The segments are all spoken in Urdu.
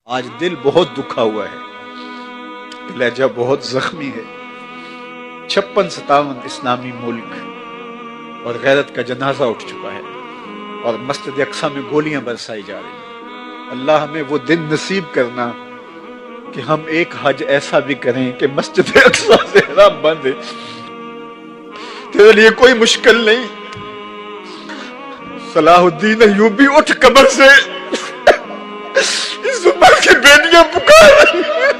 آج دل بہت دکھا ہوا ہے، لہجہ بہت زخمی ہے۔ 56-57 اسلامی ملک اور غیرت کا جنازہ اٹھ چکا ہے اور مسجد اقصی میں گولیاں برسائی جا رہی ہیں۔ اللہ ہمیں وہ دن نصیب کرنا کہ ہم ایک حج ایسا بھی کریں کہ مسجد اقصی سے حرام بند ہے۔ تیرے لیے کوئی مشکل نہیں۔ صلاح الدین ایوبی اٹھ قبر سے، اس امت کی بیٹیاں پکار رہی ہیں۔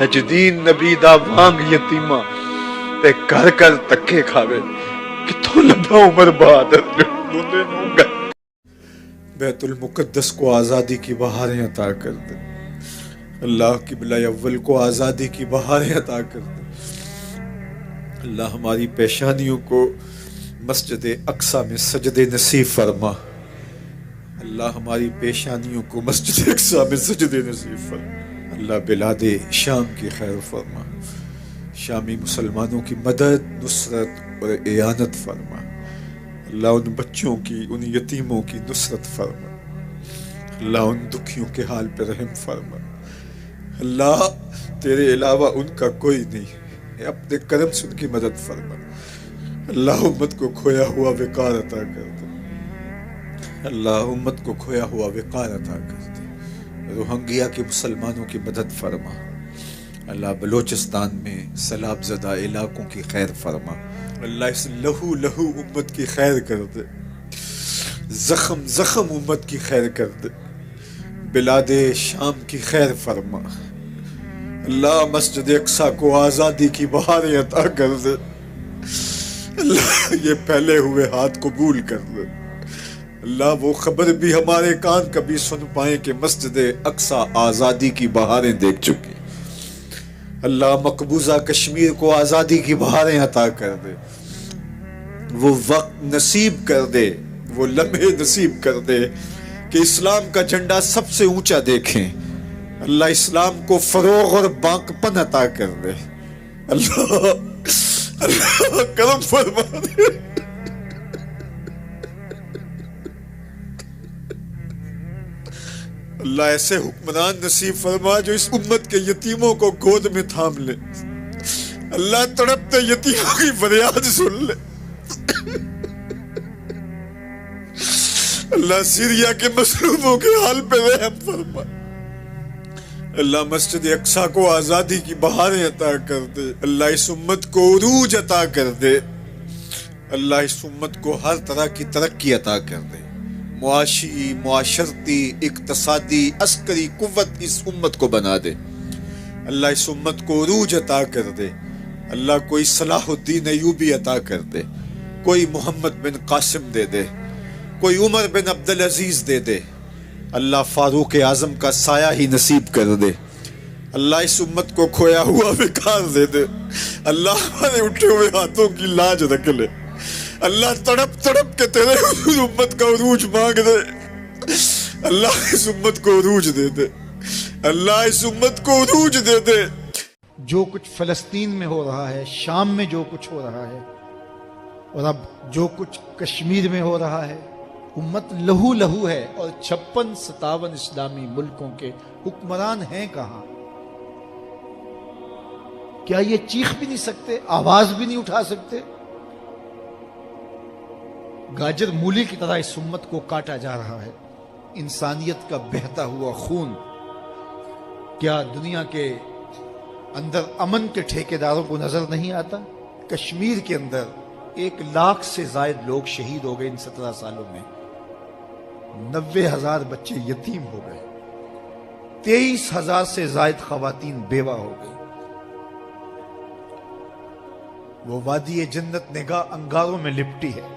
نجدین نبی دا وانگ یتیمہ تے کر کر تکے کھاوے کتوں لبا عمر بہادر بندے نوں گا۔ بیت المقدس کو آزادی کی بہاریں عطا کر دے۔ اللہ قبلہ اول کو آزادی کی بہاریں عطا کر دے۔ اللہ ہماری پیشانیوں کو مسجد اقصی میں سجدے نصیب فرما۔ اللہ ہماری پیشانیوں کو مسجد اقصی میں سجدے نصیب فرما۔ اللہ بلاد شام کی خیر فرما۔ شامی مسلمانوں کی مدد، نصرت اور اعانت فرما۔ اللہ ان بچوں کی، ان یتیموں کی نصرت فرما۔ اللہ ان دکھیوں کے حال پہ رحم فرما۔ اللہ تیرے علاوہ ان کا کوئی نہیں ہے، اپنے کرم سے ان کی مدد فرما۔ اللہ امت کو کھویا ہوا وقار عطا کر دے۔ اللہ امت کو کھویا ہوا وقار عطا کر دے۔ روہنگیا کے مسلمانوں کی مدد فرما۔ اللہ بلوچستان میں سیلاب زدہ علاقوں کی خیر فرما۔ اللہ اس لہو امت کی خیر کر دے۔ زخم امت کی خیر کر دے۔ بلاد شام کی خیر فرما۔ اللہ مسجد اقصی کو آزادی کی بہاریں عطا کر دے۔ اللہ یہ پھیلے ہوئے ہاتھ قبول کر دے۔ اللہ وہ خبر بھی ہمارے کان کبھی سن پائیں کہ مسجد اقصی آزادی کی بہاریں دیکھ چکی۔ اللہ مقبوضہ کشمیر کو آزادی کی بہاریں عطا کر دے۔ وہ وقت نصیب کر دے، وہ لمحے نصیب کر دے کہ اسلام کا جھنڈا سب سے اونچا دیکھیں۔ اللہ اسلام کو فروغ اور باقپن عطا کر دے۔ اللہ کرم فرما دے۔ اللہ ایسے حکمران نصیب فرما جو اس امت کے یتیموں کو گود میں تھام لے۔ اللہ تڑپتے یتیموں کی فریاد سن لے۔ اللہ سیریا کے مظلوموں کے حال پہ رحم فرما۔ اللہ مسجد اقصی کو آزادی کی بہاریں عطا کر دے۔ اللہ اس امت کو عروج عطا کر دے۔ اللہ اس امت کو ہر طرح کی ترقی عطا کر دے۔ معاشی، معاشرتی، اقتصادی، عسکری قوت اس امت کو بنا دے۔ اللہ اس امت کو عروج عطا کر دے۔ اللہ کوئی صلاح الدین ایوبی عطا کر دے، کوئی محمد بن قاسم دے دے، کوئی عمر بن عبدالعزیز دے دے۔ اللہ فاروق اعظم کا سایہ ہی نصیب کر دے۔ اللہ اس امت کو کھویا ہوا وقار دے دے۔ اللہ ہمارے اٹھے ہوئے ہاتھوں کی لاج رکھ لے۔ اللہ تڑپ کے تیرے حضور امت کا عروج مانگ دے۔ اللہ اس امت کو عروج دے دے۔ اللہ اس امت کو عروج دے دے۔ جو کچھ فلسطین میں ہو رہا ہے، شام میں جو کچھ ہو رہا ہے، اور اب جو کچھ کشمیر میں ہو رہا ہے، امت لہو ہے۔ اور 56-57 اسلامی ملکوں کے حکمران ہیں کہاں؟ کیا یہ چیخ بھی نہیں سکتے، آواز بھی نہیں اٹھا سکتے؟ گاجر مولی کی طرح اس امت کو کاٹا جا رہا ہے۔ انسانیت کا بہتا ہوا خون۔ کیا دنیا کے اندر امن کے ٹھیکیداروں کو نظر نہیں آتا؟ کشمیر کے اندر 1 لاکھ سے زائد لوگ شہید ہو گئے ان 17 سالوں میں۔ 90,000 بچے یتیم ہو گئے۔ 23,000 سے زائد خواتین بیوہ ہو گئی۔ وہ وادی جنت نگاہ انگاروں میں لپٹی ہے۔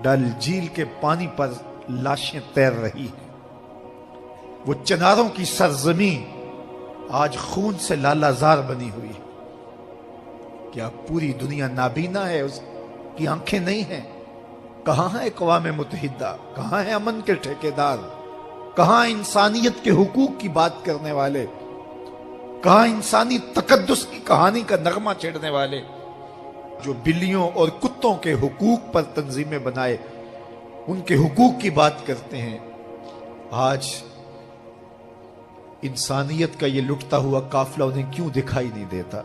ڈل جھیل کے پانی پر لاشیں تیر رہی ہیں۔ وہ چناروں کی سرزمین آج خون سے لالہ زار بنی ہوئی ہے۔ کیا پوری دنیا نابینا ہے؟ اس کی آنکھیں نہیں ہیں؟ کہاں ہے اقوام متحدہ؟ کہاں ہے امن کے ٹھیکیدار؟ کہاں انسانیت کے حقوق کی بات کرنے والے؟ کہاں انسانی تقدس کی کہانی کا نغمہ چھیڑنے والے جو بلیوں اور کتوں کے حقوق پر تنظیمیں بنائے ان کے حقوق کی بات کرتے ہیں، آج انسانیت کا یہ لٹتا ہوا قافلہ انہیں کیوں دکھائی نہیں دیتا؟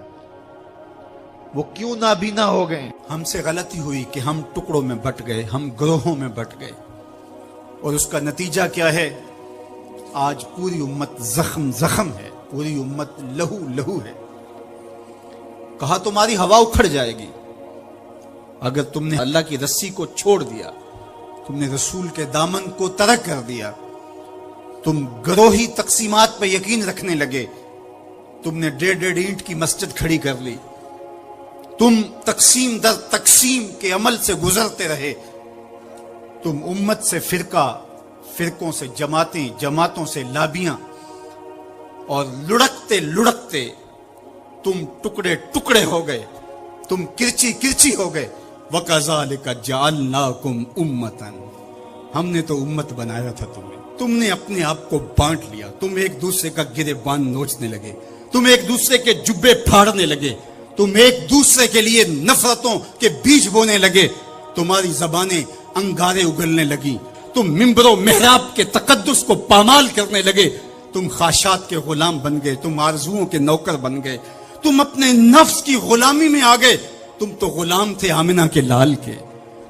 وہ کیوں نابینا ہو گئے؟ ہم سے غلطی ہوئی کہ ہم ٹکڑوں میں بٹ گئے، ہم گروہوں میں بٹ گئے، اور اس کا نتیجہ کیا ہے؟ آج پوری امت زخم زخم ہے، پوری امت لہو لہو ہے۔ کہا تمہاری ہوا اکھڑ جائے گی اگر تم نے اللہ کی رسی کو چھوڑ دیا، تم نے رسول کے دامن کو ترک کر دیا، تم گروہی تقسیمات پہ یقین رکھنے لگے، تم نے 1.5 اینٹ کی مسجد کھڑی کر لی، تم تقسیم در تقسیم کے عمل سے گزرتے رہے، تم امت سے فرقوں سے جماعتیں، جماعتوں سے لابیاں، اور لڑکتے لڑکتے تم ٹکڑے ٹکڑے ہو گئے، تم کرچی کرچی ہو گئے۔ وَكَذَلِكَ جَعَلْنَاكُمْ أُمَّةً، ہم نے تو امت بنایا تھا تمہیں، تم نے اپنے آپ کو بانٹ لیا، تم ایک دوسرے کا گریبان نوچنے لگے، تم ایک دوسرے کے جبے پھاڑنے لگے، تم ایک دوسرے کے لیے نفرتوں کے بیج بونے لگے، تمہاری زبانیں انگارے اگلنے لگی، تم ممبر و محراب کے تقدس کو پامال کرنے لگے، تم خواہشات کے غلام بن گئے، تم آرزوؤں کے نوکر بن گئے، تم اپنے نفس کی غلامی میں آ گئے۔ تم تو غلام تھے آمنہ کے لال کے،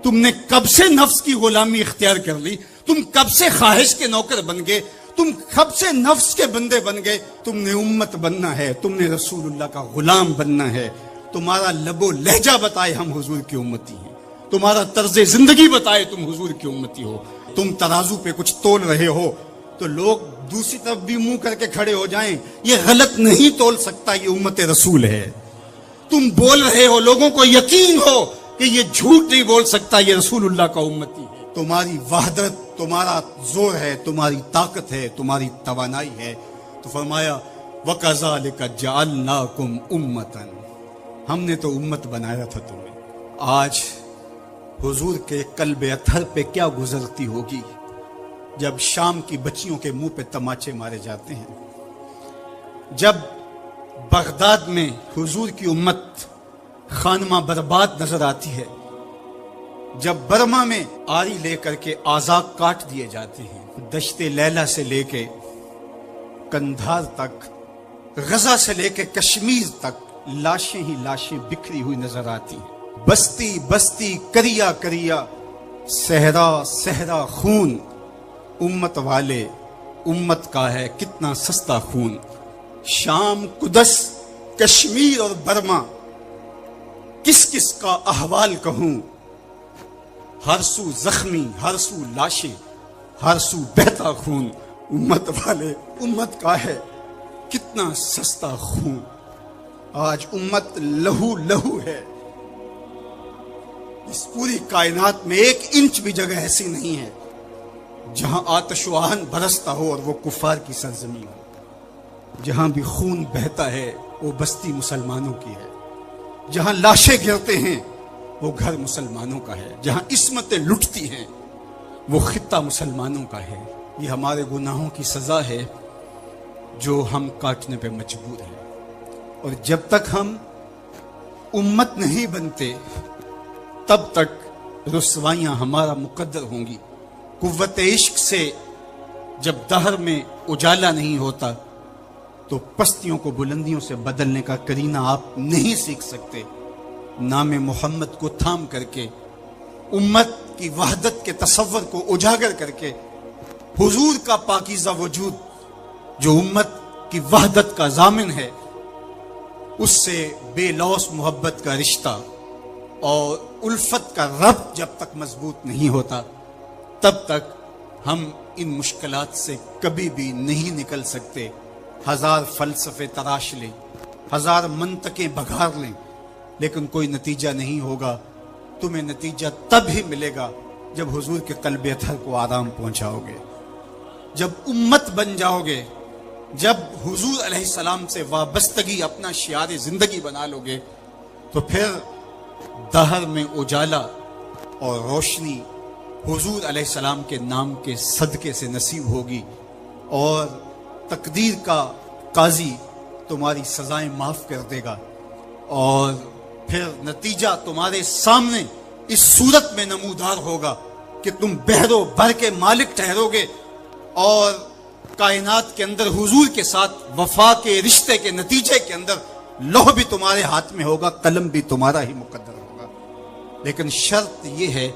تم نے کب سے نفس کی غلامی اختیار کر لی، تم کب سے خواہش کے نوکر بن گئے، تم کب سے نفس کے بندے بن گئے۔ تم نے امت بننا ہے، تم نے رسول اللہ کا غلام بننا ہے۔ تمہارا لب و لہجہ بتائے ہم حضور کی امتی ہیں، تمہارا طرز زندگی بتائے تم حضور کی امتی ہو۔ تم ترازو پہ کچھ تول رہے ہو تو لوگ دوسری طرف بھی منہ کر کے کھڑے ہو جائیں، یہ غلط نہیں تول سکتا، یہ امت رسول ہے۔ تم بول رہے ہو، لوگوں کو یقین ہو کہ یہ جھوٹ نہیں بول سکتا، یہ رسول اللہ کا امتی ہے۔ تمہاری وحدت، تمہارا زور ہے، تمہاری طاقت ہے، تمہاری توانائی ہے۔ تو فرمایا وَكَذَلِكَ جَعَلْنَاكُمْ أُمَّةً، ہم نے تو امت بنایا تھا تمہیں۔ آج حضور کے قلب اطہر پہ کیا گزرتی ہوگی جب شام کی بچیوں کے منہ پہ تماچے مارے جاتے ہیں، جب بغداد میں حضور کی امت خانمہ برباد نظر آتی ہے، جب برما میں آری لے کر کے اعضاء کاٹ دیے جاتے ہیں، دشت لیلہ سے لے کے کندھار تک، غزہ سے لے کے کشمیر تک لاشیں ہی لاشیں بکھری ہوئی نظر آتی ہیں، بستی بستی کریا کریا، صحرا صحرا خون، امت والے امت کا ہے کتنا سستا خون۔ شام، قدس، کشمیر اور برما، کس کس کا احوال کہوں، ہر سو زخمی، ہر سو لاشیں، ہر سو بہتا خون، امت والے امت کا ہے کتنا سستا خون۔ آج امت لہو لہو ہے، اس پوری کائنات میں 1 انچ بھی جگہ ایسی نہیں ہے جہاں آتش و آہن برستا ہو اور وہ کفار کی سرزمین ہو۔ جہاں بھی خون بہتا ہے وہ بستی مسلمانوں کی ہے، جہاں لاشیں گرتے ہیں وہ گھر مسلمانوں کا ہے، جہاں عصمتیں لٹتی ہیں وہ خطہ مسلمانوں کا ہے۔ یہ ہمارے گناہوں کی سزا ہے جو ہم کاٹنے پہ مجبور ہیں، اور جب تک ہم امت نہیں بنتے تب تک رسوائیاں ہمارا مقدر ہوں گی۔ قوت عشق سے جب دہر میں اجالا نہیں ہوتا تو پستیوں کو بلندیوں سے بدلنے کا کرینہ آپ نہیں سیکھ سکتے۔ نام محمد کو تھام کر کے، امت کی وحدت کے تصور کو اجاگر کر کے، حضور کا پاکیزہ وجود جو امت کی وحدت کا ضامن ہے، اس سے بے لوث محبت کا رشتہ اور الفت کا ربط جب تک مضبوط نہیں ہوتا تب تک ہم ان مشکلات سے کبھی بھی نہیں نکل سکتے۔ 1000 فلسفے تراش لیں، 1000 منطقیں بگھار لیں، لیکن کوئی نتیجہ نہیں ہوگا۔ تمہیں نتیجہ تب ہی ملے گا جب حضور کے قلب اطہر کو آرام پہنچاؤ گے، جب امت بن جاؤ گے، جب حضور علیہ السلام سے وابستگی اپنا شعار زندگی بنا لو گے، تو پھر دہر میں اجالا اور روشنی حضور علیہ السلام کے نام کے صدقے سے نصیب ہوگی، اور تقدیر کا قاضی تمہاری سزائیں معاف کر دے گا، اور پھر نتیجہ تمہارے سامنے اس صورت میں نمودار ہوگا کہ تم بحر و بر کے مالک ٹھہرو گے، اور کائنات کے اندر حضور کے ساتھ وفا کے رشتے کے نتیجے کے اندر لوح بھی تمہارے ہاتھ میں ہوگا، قلم بھی تمہارا ہی مقدر ہوگا۔ لیکن شرط یہ ہے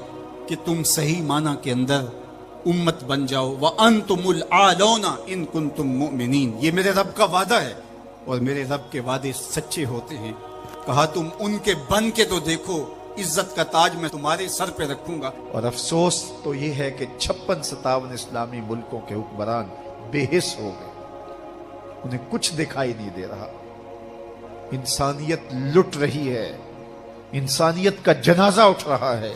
کہ تم صحیح معنی کے اندر امت بن جاؤ۔ وَأَنْتُمُ الْأَعْلَوْنَ إِن كُنتُم مُؤْمِنِينَ، یہ میرے رب کا وعدہ ہے، اور میرے رب کے وعدے سچے ہوتے ہیں۔ کہا تم ان کے بن کے تو دیکھو، عزت کا تاج میں تمہارے سر پہ رکھوں گا۔ اور افسوس تو یہ ہے کہ 56-57 اسلامی ملکوں کے حکمران بے حس ہو گئے، انہیں کچھ دکھائی نہیں دے رہا۔ انسانیت لٹ رہی ہے، انسانیت کا جنازہ اٹھ رہا ہے۔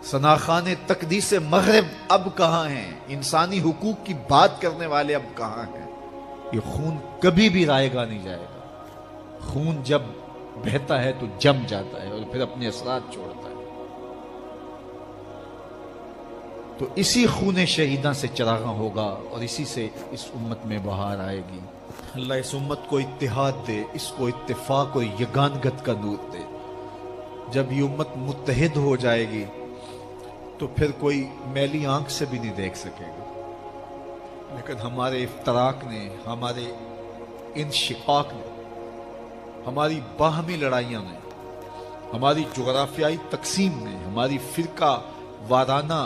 ثناخان تقدیس مغرب اب کہاں ہیں؟ انسانی حقوق کی بات کرنے والے اب کہاں ہیں؟ یہ خون کبھی بھی رائے گا نہیں جائے گا۔ خون جب بہتا ہے تو جم جاتا ہے اور پھر اپنے اثرات چھوڑتا ہے۔ تو اسی خون شہیداں سے چراغاں ہوگا، اور اسی سے اس امت میں بہار آئے گی۔ اللہ اس امت کو اتحاد دے، اس کو اتفاق اور یگانگت کا نور دے۔ جب یہ امت متحد ہو جائے گی تو پھر کوئی میلی آنکھ سے بھی نہیں دیکھ سکے گا۔ لیکن ہمارے افتراق نے، ہمارے انشقاق نے، ہماری باہمی لڑائیاں نے، ہماری جغرافیائی تقسیم نے، ہماری فرقہ وارانہ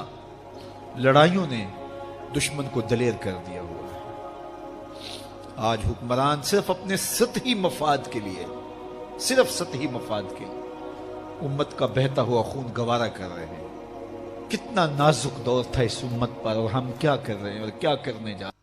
لڑائیوں نے دشمن کو دلیر کر دیا ہوا ہے۔ آج حکمران صرف اپنے سطحی مفاد کے لیے، صرف سطحی مفاد کے لیے امت کا بہتا ہوا خون گوارا کر رہے ہیں۔ کتنا نازک دور تھا اس امت پر، اور ہم کیا کر رہے ہیں اور کیا کرنے جا رہے ہیں۔